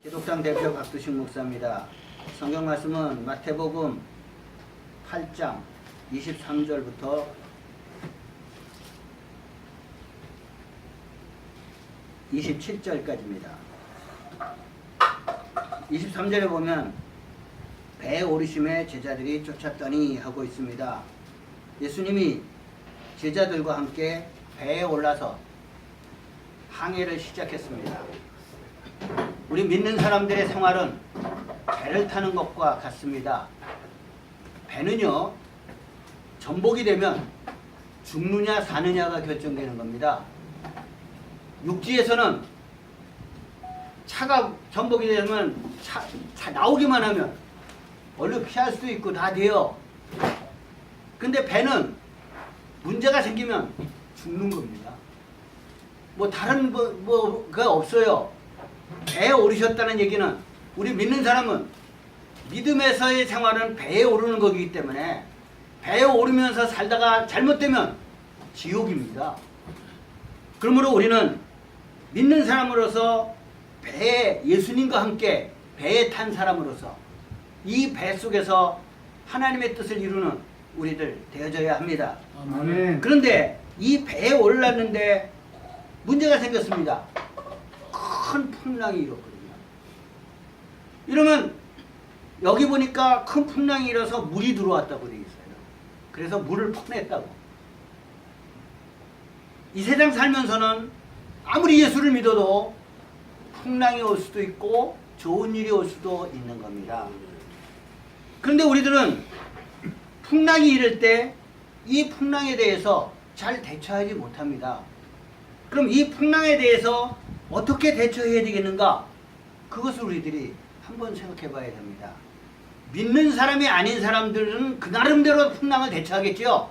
기독당 대표 박두식 목사입니다. 성경 말씀은 마태복음 8장 23절부터 27절까지입니다. 23절에 보면 배에 오르심에 제자들이 쫓았더니 하고 있습니다. 예수님이 제자들과 함께 배에 올라서 항해를 시작했습니다. 우리 믿는 사람들의 생활은 배를 타는 것과 같습니다. 배는요, 전복이 되면 죽느냐 사느냐가 결정되는 겁니다. 육지에서는 차가 전복이 되면 차 나오기만 하면 얼른 피할 수도 있고 다 돼요. 근데 배는 문제가 생기면 죽는 겁니다. 뭐 다른 뭐가 없어요. 배에 오르셨다는 얘기는 우리 믿는 사람은 믿음에서의 생활은 배에 오르는 거기 때문에 배에 오르면서 살다가 잘못되면 지옥입니다. 그러므로 우리는 믿는 사람으로서 배에 예수님과 함께 배에 탄 사람으로서 이 배 속에서 하나님의 뜻을 이루는 우리들 되어져야 합니다. 아멘. 그런데 이 배에 올랐는데 문제가 생겼습니다. 큰 풍랑이 일었거든요. 이러면 여기 보니까 큰 풍랑이 일어서 물이 들어왔다고 되어 있어요. 그래서 물을 퍼냈다고. 이 세상 살면서는 아무리 예수를 믿어도 풍랑이 올 수도 있고 좋은 일이 올 수도 있는 겁니다. 그런데 우리들은 풍랑이 이럴 때 이 풍랑에 대해서 잘 대처하지 못합니다. 그럼 이 풍랑에 대해서 어떻게 대처해야 되겠는가? 그것을 우리들이 한번 생각해 봐야 됩니다. 믿는 사람이 아닌 사람들은 그 나름대로 풍랑을 대처하겠죠.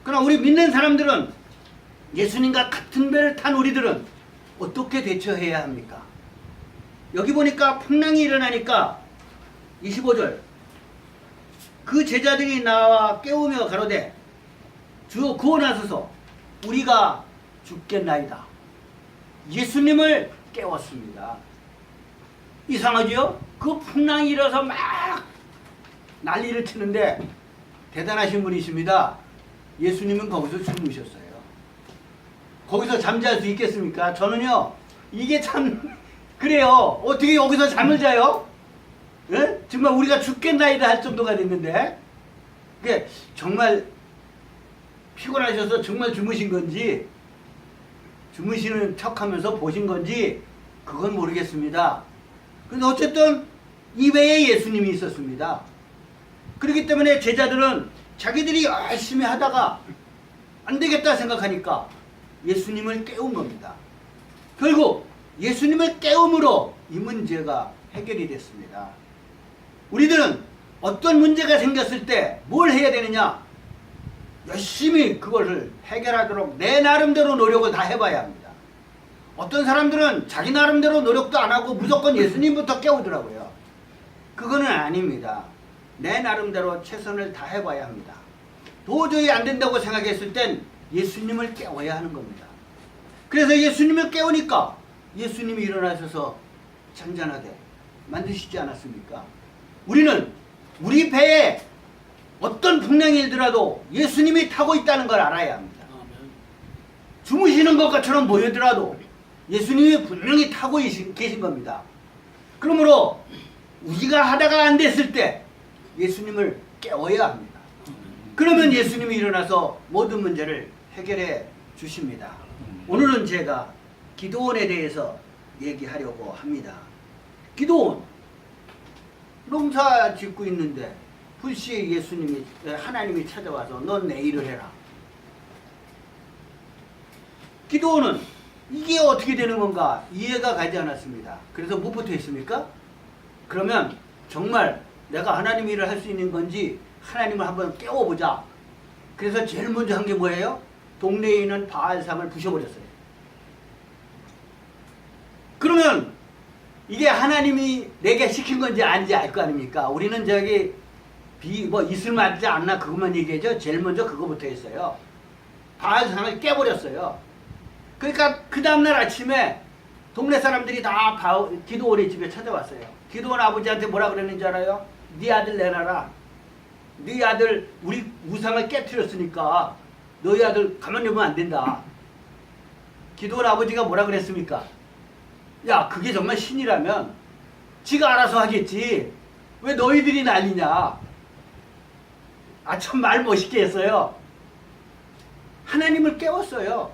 그러나 우리 믿는 사람들은 예수님과 같은 배를 탄 우리들은 어떻게 대처해야 합니까? 여기 보니까 풍랑이 일어나니까 25절 그 제자들이 나와 깨우며 가로되 주여 구원하소서 우리가 죽겠나이다. 예수님을 깨웠습니다. 이상하죠? 그 풍랑이 일어서 막 난리를 치는데 대단하신 분이십니다. 예수님은 거기서 주무셨어요. 거기서 잠잘 수 있겠습니까? 저는요, 이게 참 그래요. 어떻게 여기서 잠을 자요? 예? 정말 우리가 죽겠나이다 할 정도가 됐는데 그게 정말 피곤하셔서 정말 주무신 건지 주무시는 척하면서 보신 건지 그건 모르겠습니다. 근데 어쨌든 이 배에 예수님이 있었습니다. 그렇기 때문에 제자들은 자기들이 열심히 하다가 안 되겠다 생각하니까 예수님을 깨운 겁니다. 결국 예수님을 깨움으로 이 문제가 해결이 됐습니다. 우리들은 어떤 문제가 생겼을 때 뭘 해야 되느냐? 열심히 그것을 해결하도록 내 나름대로 노력을 다 해봐야 합니다. 어떤 사람들은 자기 나름대로 노력도 안 하고 무조건 예수님부터 깨우더라고요. 그거는 아닙니다. 내 나름대로 최선을 다해봐야 합니다. 도저히 안 된다고 생각했을 땐 예수님을 깨워야 하는 겁니다. 그래서 예수님을 깨우니까 예수님이 일어나셔서 잔잔하게 만드시지 않았습니까? 우리는 우리 배에 어떤 풍랑이 일더라도 예수님이 타고 있다는 걸 알아야 합니다. 주무시는 것처럼 보이더라도 예수님이 분명히 타고 계신 겁니다. 그러므로 우리가 하다가 안 됐을 때 예수님을 깨워야 합니다. 그러면 예수님이 일어나서 모든 문제를 해결해 주십니다. 오늘은 제가 기도원에 대해서 얘기하려고 합니다. 기도원 농사 짓고 있는데 불시에 하나님이 찾아와서 넌 내 일을 해라. 기도원은 이게 어떻게 되는 건가 이해가 가지 않았습니다. 그래서 뭐부터 했습니까? 그러면 정말 내가 하나님 일을 할 수 있는 건지 하나님을 한번 깨워보자. 그래서 제일 먼저 한 게 뭐예요? 동네에 있는 바알상을 부셔버렸어요. 그러면 이게 하나님이 내게 시킨 건지 아닌지 알 거 아닙니까? 우리는 저기 이슬 맞지 않나 그것만 얘기하죠. 제일 먼저 그거부터 했어요. 바알상을 깨버렸어요. 그러니까 그 다음날 아침에 동네 사람들이 다 기도원의 집에 찾아왔어요. 기도원 아버지한테 뭐라 그랬는지 알아요? 네 아들 내놔라. 네 아들 우리 우상을 깨트렸으니까 너희 아들 가만히 두면 안 된다. 기도원 아버지가 뭐라 그랬습니까? 야, 그게 정말 신이라면 지가 알아서 하겠지. 왜 너희들이 난리냐. 아, 참 말 멋있게 했어요. 하나님을 깨웠어요.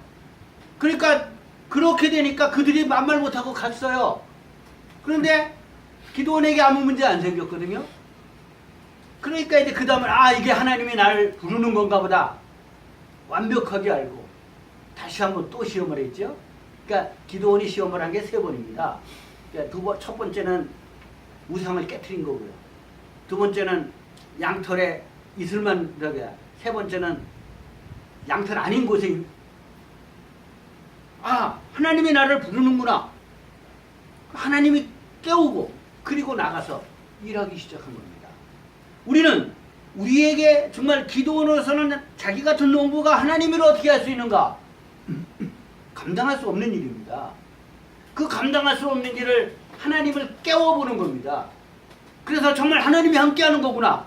그러니까 그렇게 되니까 그들이 만말 못하고 갔어요. 그런데 기도원에게 아무 문제 안 생겼거든요. 그러니까 이제 그 다음에 아, 이게 하나님이 나를 부르는 건가 보다 완벽하게 알고 다시 한번 또 시험을 했죠. 그러니까 기도원이 시험을 한 게 3번입니다. 그러니까 첫 번째는 우상을 깨트린 거고요. 두 번째는 양털에 이슬만 들어가야. 세 번째는 양털 아닌 곳에 아, 하나님이 나를 부르는구나. 하나님이 깨우고 그리고 나가서 일하기 시작한 겁니다. 우리는 우리에게 정말 기도원으로서는 자기 같은 농부가 하나님을 어떻게 할 수 있는가? 감당할 수 없는 일입니다. 그 감당할 수 없는 일을 하나님을 깨워보는 겁니다. 그래서 정말 하나님이 함께하는 거구나.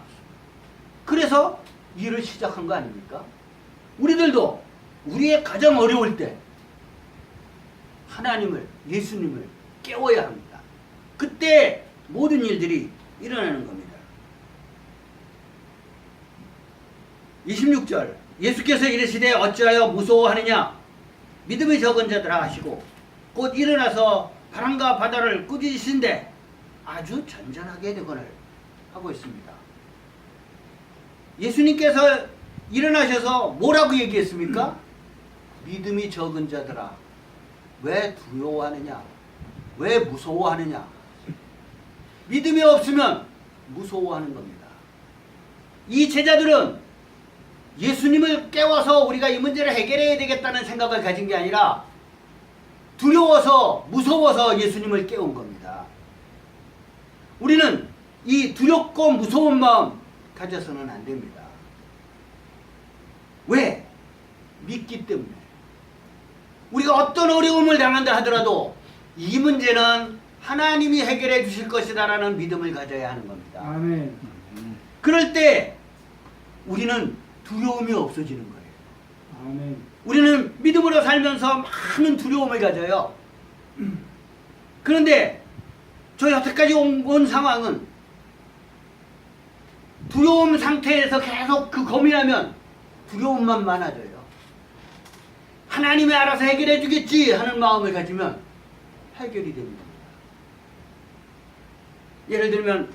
그래서 일을 시작한 거 아닙니까? 우리들도 우리의 가장 어려울 때 하나님을, 예수님을 깨워야 합니다. 그때 모든 일들이 일어나는 겁니다. 26절 예수께서 이르시되 어찌하여 무서워하느냐 믿음이 적은 자들아 하시고 곧 일어나서 바람과 바다를 꾸짖으신데 아주 잔잔하게 되거늘 하고 있습니다. 예수님께서 일어나셔서 뭐라고 얘기했습니까? 믿음이 적은 자들아 왜 두려워하느냐? 왜 무서워하느냐? 믿음이 없으면 무서워하는 겁니다. 이 제자들은 예수님을 깨워서 우리가 이 문제를 해결해야 되겠다는 생각을 가진 게 아니라 두려워서 무서워서 예수님을 깨운 겁니다. 우리는 이 두렵고 무서운 마음 가져서는 안 됩니다. 왜? 믿기 때문에. 우리가 어떤 어려움을 당한다 하더라도 이 문제는 하나님이 해결해 주실 것이다라는 믿음을 가져야 하는 겁니다. 아멘. 그럴 때 우리는 두려움이 없어지는 거예요. 아멘. 우리는 믿음으로 살면서 많은 두려움을 가져요. 그런데 저 여태까지 온 상황은 두려움 상태에서 계속 그 고민하면 두려움만 많아져요. 하나님이 알아서 해결해 주겠지 하는 마음을 가지면 해결이 됩니다. 예를 들면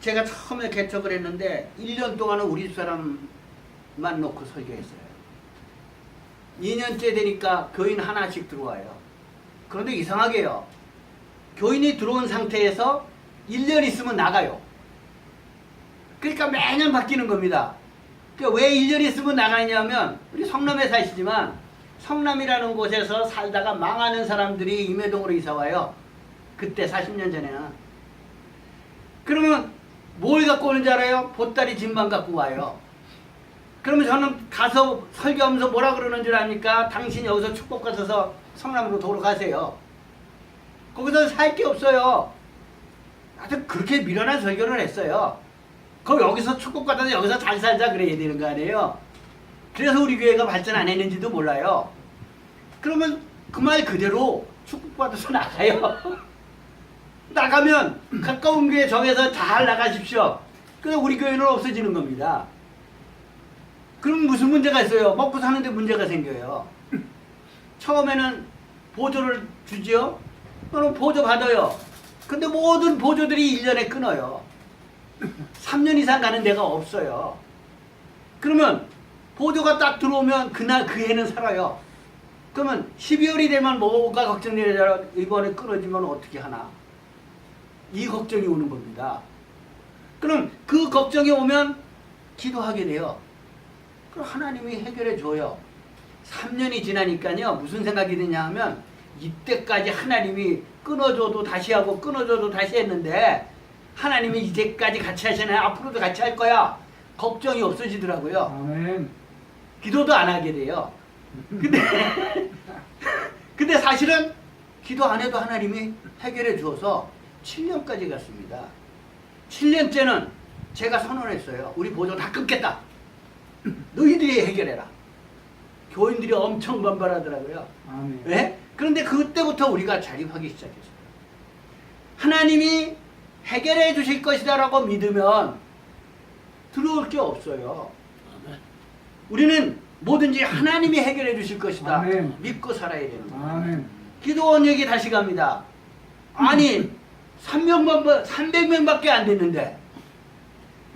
제가 처음에 개척을 했는데 1년 동안은 우리 사람만 놓고 설교했어요. 2년째 되니까 교인 하나씩 들어와요. 그런데 이상하게요. 교인이 들어온 상태에서 1년 있으면 나가요. 그러니까 매년 바뀌는 겁니다. 그러니까 왜 1년 있으면 나가냐면 우리 성남에 사시지만 성남이라는 곳에서 살다가 망하는 사람들이 임해동으로 이사와요. 그때 40년 전에는. 그러면 뭘 갖고 오는지 알아요? 보따리 짐만 갖고 와요. 그러면 저는 가서 설교하면서 뭐라 그러는 줄 아니까 당신 여기서 축복 받아서 성남으로 돌아가세요. 거기서 살 게 없어요. 하여튼 그렇게 미련한 설교를 했어요. 그럼 여기서 축복 받아서 여기서 잘 살자 그래야 되는 거 아니에요? 그래서 우리 교회가 발전 안 했는지도 몰라요. 그러면 그 말 그대로 축복 받아서 나가요. 나가면 가까운 교회 정해서 잘 나가십시오. 그래서 우리 교회는 없어지는 겁니다. 그럼 무슨 문제가 있어요? 먹고 사는데 문제가 생겨요. 처음에는 보조를 주지요. 그럼 보조 받아요. 근데 모든 보조들이 1년에 끊어요. 3년 이상 가는 데가 없어요. 그러면 보조가 딱 들어오면 그날 그 해는 살아요. 그러면 12월이 되면 뭐가 걱정되냐, 이번에 끊어지면 어떻게 하나. 이 걱정이 오는 겁니다. 그럼 그 걱정이 오면 기도하게 돼요. 그럼 하나님이 해결해 줘요. 3년이 지나니까요. 무슨 생각이 드냐 하면 이때까지 하나님이 끊어줘도 다시 하고 끊어줘도 다시 했는데 하나님이 이제까지 같이 하시나요? 앞으로도 같이 할 거야. 걱정이 없어지더라고요. 아멘. 기도도 안 하게 돼요. 근데 사실은 기도 안 해도 하나님이 해결해 주어서 7년까지 갔습니다. 7년째는 제가 선언했어요. 우리 보조 다 끊겠다. 너희들이 해결해라. 교인들이 엄청 반발하더라고요. 아멘. 네? 그런데 그때부터 우리가 자립하기 시작했어요. 하나님이 해결해 주실 것이다 라고 믿으면 들어올 게 없어요. 우리는 뭐든지 하나님이 해결해 주실 것이다. 아멘. 믿고 살아야 되는 거예요. 아멘. 기도원 얘기 다시 갑니다. 아니 300명밖에 안 됐는데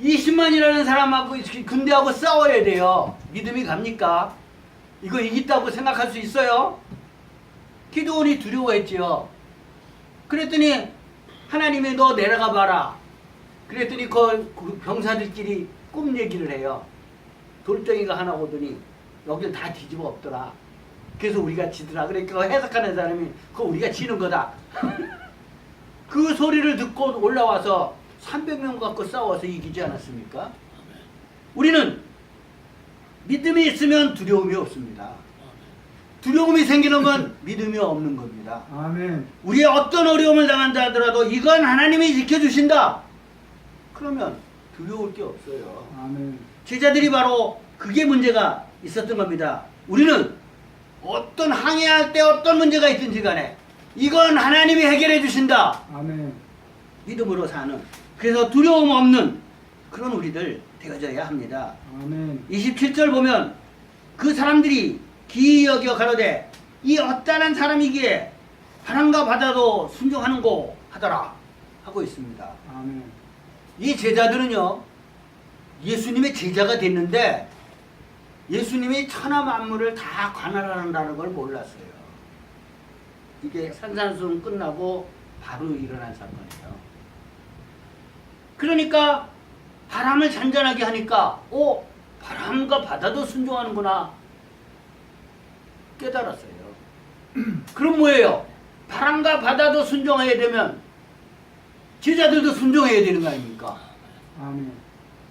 20만이라는 사람하고 군대하고 싸워야 돼요. 믿음이 갑니까? 이거 이긴다고 생각할 수 있어요? 기도원이 두려워했지요. 그랬더니 하나님이 너 내려가 봐라. 그랬더니 그 병사들끼리 꿈 얘기를 해요. 돌덩이가 하나 오더니 여길 다 뒤집어 엎더라. 그래서 우리가 지더라. 그러니까 해석하는 사람이 그거 우리가 지는 거다. 그 소리를 듣고 올라와서 300명 갖고 싸워서 이기지 않았습니까? 우리는 믿음이 있으면 두려움이 없습니다. 두려움이 생기는 건 믿음이 없는 겁니다. 아멘. 우리의 어떤 어려움을 당한다 하더라도 이건 하나님이 지켜주신다. 그러면 두려울 게 없어요. 아멘. 제자들이 바로 그게 문제가 있었던 겁니다. 우리는 어떤 항해할 때 어떤 문제가 있든지 간에 이건 하나님이 해결해 주신다. 아멘. 믿음으로 사는, 그래서 두려움 없는 그런 우리들 되어져야 합니다. 아멘. 27절 보면 그 사람들이 기이 여겨 가로되 이 어떠한 사람이기에 바람과 바다도 순종하는고 하더라 하고 있습니다. 아멘. 이 제자들은요, 예수님의 제자가 됐는데 예수님이 천하 만물을 다 관할한다는 걸 몰랐어요. 이게 산산수훈 끝나고 바로 일어난 사건이에요. 그러니까 바람을 잔잔하게 하니까 바람과 바다도 순종하는구나 깨달았어요. 그럼 뭐예요? 바람과 바다도 순종해야 되면 제자들도 순종해야 되는 거 아닙니까? 아멘.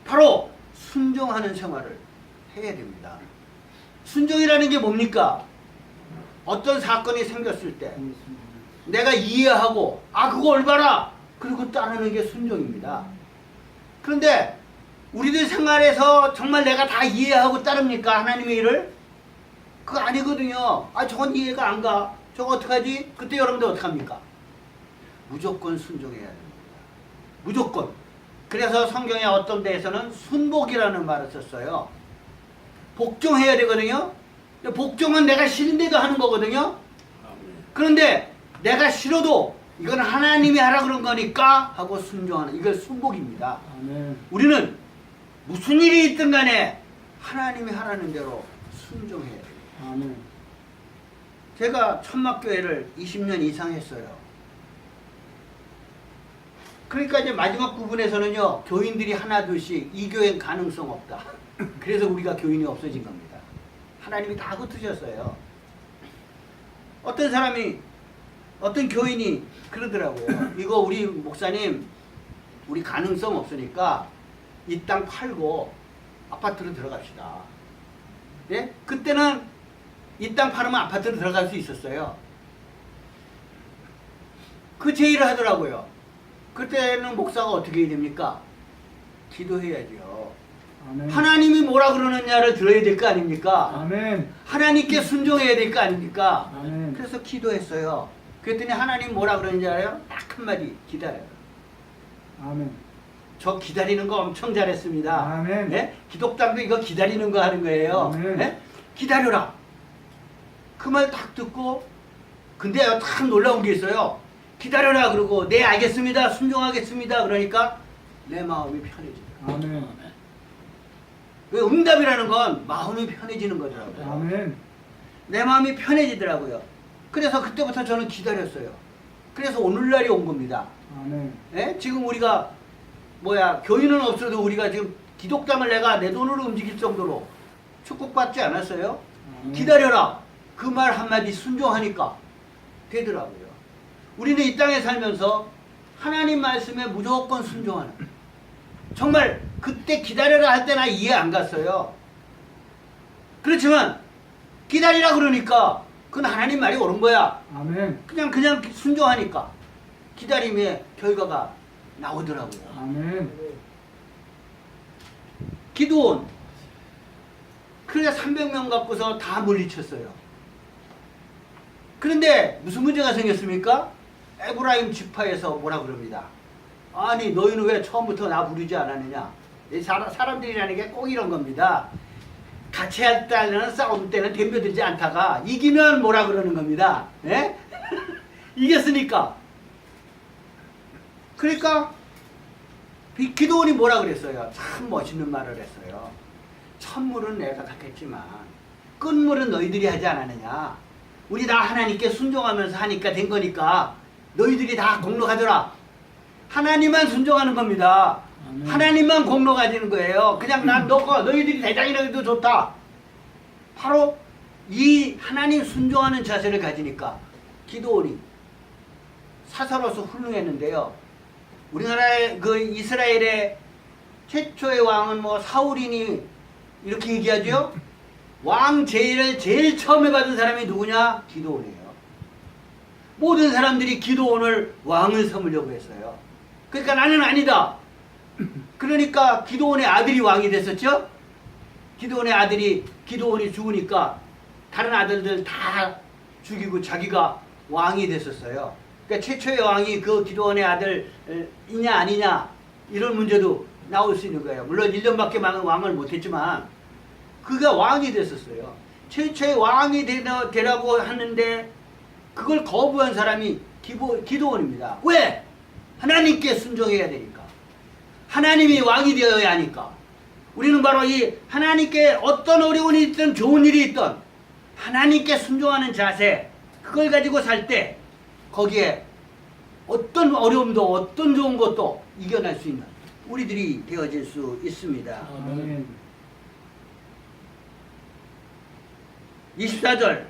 바로 순종하는 생활을 해야 됩니다. 순종이라는 게 뭡니까? 어떤 사건이 생겼을 때 내가 이해하고 그거 올바라 그리고 따르는 게 순종입니다. 그런데 우리들 생활에서 정말 내가 다 이해하고 따릅니까? 하나님의 일을? 그거 아니거든요. 저건 이해가 안 가. 저거 어떡하지? 그때 여러분들 어떡합니까? 무조건 순종해야 됩니다. 무조건. 그래서 성경의 어떤 데에서는 순복이라는 말을 썼어요. 복종해야 되거든요. 복종은 내가 싫은데도 하는 거거든요. 그런데 내가 싫어도 이건 하나님이 하라 그런 거니까 하고 순종하는, 이걸 순복입니다. 아멘. 우리는 무슨 일이 있든 간에 하나님이 하라는 대로 순종해야 돼요. 아멘. 제가 천막교회를 20년 이상 했어요. 그러니까 이제 마지막 부분에서는요, 교인들이 하나 둘씩 이 교회는 가능성 없다. 그래서 우리가 교인이 없어진 겁니다. 하나님이 다 흩으셨어요. 어떤 교인이 그러더라고요. 이거 우리 목사님, 우리 가능성 없으니까 이 땅 팔고 아파트로 들어갑시다. 예? 그때는 이 땅 팔으면 아파트로 들어갈 수 있었어요. 그 제의를 하더라고요. 그때는 목사가 어떻게 해야 됩니까? 기도해야죠. 아멘. 하나님이 뭐라 그러느냐를 들어야 될 거 아닙니까? 아멘. 하나님께 순종해야 될 거 아닙니까? 아멘. 그래서 기도했어요. 그랬더니 하나님 뭐라 그러는지 알아요? 딱 한마디, 기다려요. 아멘. 저 기다리는 거 엄청 잘했습니다. 아멘. 네? 기독당도 이거 기다리는 거 하는 거예요. 아멘. 네? 기다려라. 그 말 딱 듣고, 근데 딱 놀라운 게 있어요. 기다려라 그러고 네 알겠습니다, 순종하겠습니다 그러니까 내 마음이 편해지더라고요. 아멘. 왜 응답이라는 건 마음이 편해지는 거더라고요. 아멘. 내 마음이 편해지더라고요. 그래서 그때부터 저는 기다렸어요. 그래서 오늘날이 온 겁니다. 아멘. 예? 지금 우리가 교인은 없어도 우리가 지금 기독당을 내가 내 돈으로 움직일 정도로 축복받지 않았어요? 아멘. 기다려라. 그 말 한마디 순종하니까 되더라고요. 우리는 이 땅에 살면서 하나님 말씀에 무조건 순종하는, 정말 그때 기다려라 할 때 나 이해 안 갔어요. 그렇지만 기다리라 그러니까 그건 하나님 말이 옳은 거야. 아멘. 그냥 순종하니까 기다림의 결과가 나오더라고요. 아멘. 기드온 그래 300명 갖고서 다 물리쳤어요. 그런데 무슨 문제가 생겼습니까? 에브라임 지파에서 뭐라 그럽니다. 아니 너희는 왜 처음부터 나 부르지 않았느냐. 이 사람들이라는 게 꼭 이런 겁니다. 같이 할 때는 싸움 때는 덤벼들지 않다가 이기면 뭐라 그러는 겁니다. 예? 이겼으니까. 그러니까 기드온이 뭐라 그랬어요? 참 멋있는 말을 했어요. 첫물은 내가 닦겠지만 끝물은 너희들이 하지 않았느냐. 우리 다 하나님께 순종하면서 하니까 된 거니까 너희들이 다 공로 가져라. 하나님만 순종하는 겁니다. 아멘. 하나님만 공로 가지는 거예요. 그냥 난 너희들이 대장이라 해도 좋다. 바로 이 하나님 순종하는 자세를 가지니까 기드온이 사사로서 훌륭했는데요. 우리나라의 그 이스라엘의 최초의 왕은 뭐 사울이니 이렇게 얘기하죠. 왕 제일 처음에 받은 사람이 누구냐? 기드온이에요. 모든 사람들이 기드온을 왕을 삼으려고 했어요. 그러니까 나는 아니다. 그러니까 기드온의 아들이 왕이 됐었죠. 기드온의 아들이 기드온이 죽으니까 다른 아들들 다 죽이고 자기가 왕이 됐었어요. 그러니까 최초의 왕이 그 기드온의 아들이냐 아니냐 이런 문제도 나올 수 있는 거예요. 물론 1년밖에 왕을 못했지만 그가 왕이 됐었어요. 최초의 왕이 되라고 하는데 그걸 거부한 사람이 기드온입니다. 왜? 하나님께 순종해야 되니까. 하나님이 왕이 되어야 하니까. 우리는 바로 이 하나님께 어떤 어려움이 있든 좋은 일이 있든 하나님께 순종하는 자세, 그걸 가지고 살 때 거기에 어떤 어려움도 어떤 좋은 것도 이겨낼 수 있는 우리들이 되어질 수 있습니다. 아멘. 24절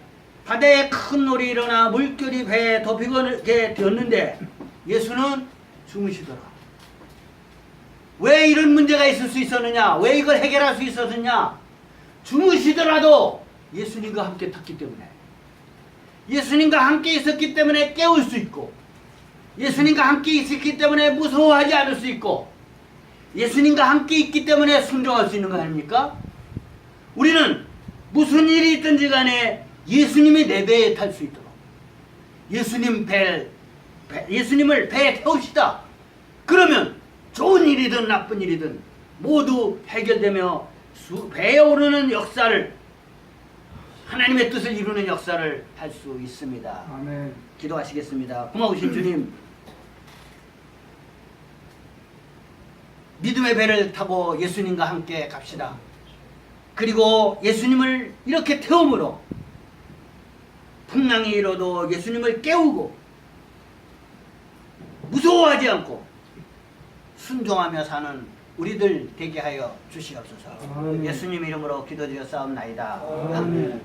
바다에 큰 놀이 일어나 물결이 배에 덮이게 되었는데 예수는 주무시더라. 왜 이런 문제가 있을 수 있었느냐? 왜 이걸 해결할 수 있었느냐? 주무시더라도 예수님과 함께 탔기 때문에, 예수님과 함께 있었기 때문에 깨울 수 있고, 예수님과 함께 있었기 때문에 무서워하지 않을 수 있고, 예수님과 함께 있기 때문에 순종할 수 있는 거 아닙니까? 우리는 무슨 일이 있든지 간에 예수님이 내 배에 탈 수 있도록 예수님을 배에 태웁시다. 그러면 좋은 일이든 나쁜 일이든 모두 해결되며 배에 오르는 역사를, 하나님의 뜻을 이루는 역사를 할 수 있습니다. 아멘. 기도하시겠습니다. 고마우신 주님, 믿음의 배를 타고 예수님과 함께 갑시다. 그리고 예수님을 이렇게 태움으로 풍랑이 일어도 예수님을 깨우고 무서워하지 않고 순종하며 사는 우리들 되게 하여 주시옵소서. 아멘. 예수님 이름으로 기도드려 싸움나이다. 아멘.